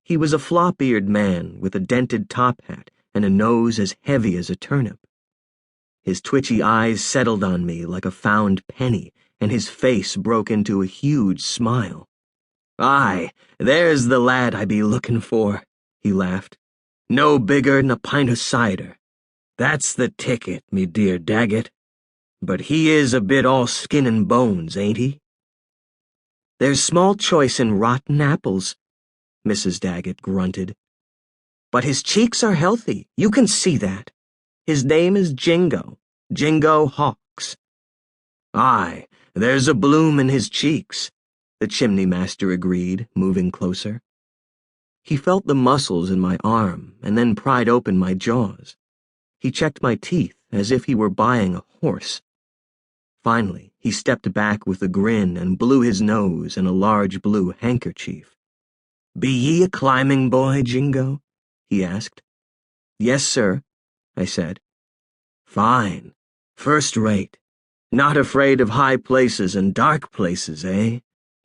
He was a flop-eared man with a dented top hat and a nose as heavy as a turnip. His twitchy eyes settled on me like a found penny, and his face broke into a huge smile. "Aye, there's the lad I be looking for," he laughed. "No bigger'n a pint of cider. That's the ticket, me dear Daggatt. But he is a bit all skin and bones, ain't he?" "There's small choice in rotten apples," Mrs. Daggatt grunted. "But his cheeks are healthy, you can see that. His name is Jingo Hawks." "Aye, there's a bloom in his cheeks," the chimney master agreed, moving closer. He felt the muscles in my arm and then pried open my jaws. He checked my teeth as if he were buying a horse. Finally, he stepped back with a grin and blew his nose in a large blue handkerchief. "Be ye a climbing boy, Jingo?" he asked. "Yes, sir," I said. "Fine. First rate. Not afraid of high places and dark places, eh?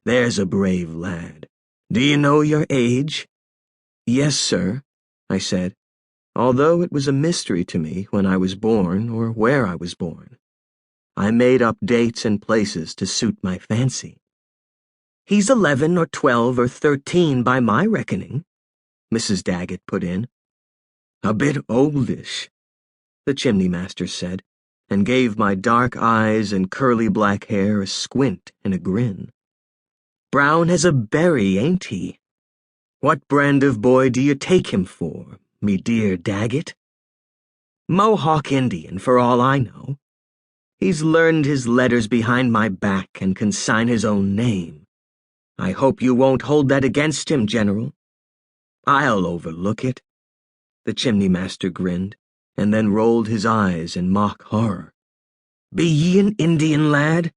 There's a brave lad. Do you know your age?" "Yes, sir," I said, although it was a mystery to me when I was born or where I was born. I made up dates and places to suit my fancy. "He's 11 or 12 or 13 by my reckoning," Mrs. Daggatt put in. "A bit oldish," the chimney master said, and gave my dark eyes and curly black hair a squint and a grin. "Brown as a berry, ain't he? What brand of boy do you take him for, me dear Daggatt?" "Mohawk Indian, for all I know. He's learned his letters behind my back and can sign his own name. I hope you won't hold that against him, General." "I'll overlook it," the chimney master grinned, and then rolled his eyes in mock horror. "Be ye an Indian lad?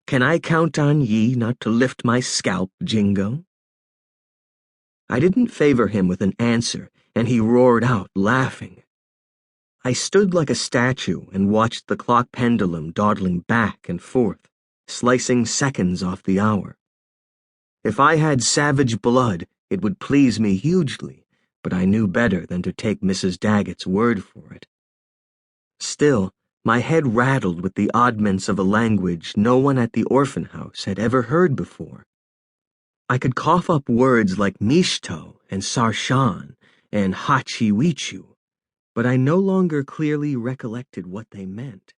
Can I count on ye not to lift my scalp, Jingo?" I didn't favor him with an answer, and he roared out, laughing. I stood like a statue and watched the clock pendulum dawdling back and forth, slicing seconds off the hour. If I had savage blood, it would please me hugely, but I knew better than to take Mrs. Daggett's word for it. Still, my head rattled with the oddments of a language no one at the orphan house had ever heard before. I could cough up words like mishto and sarshan and hachi-wichu, but I no longer clearly recollected what they meant.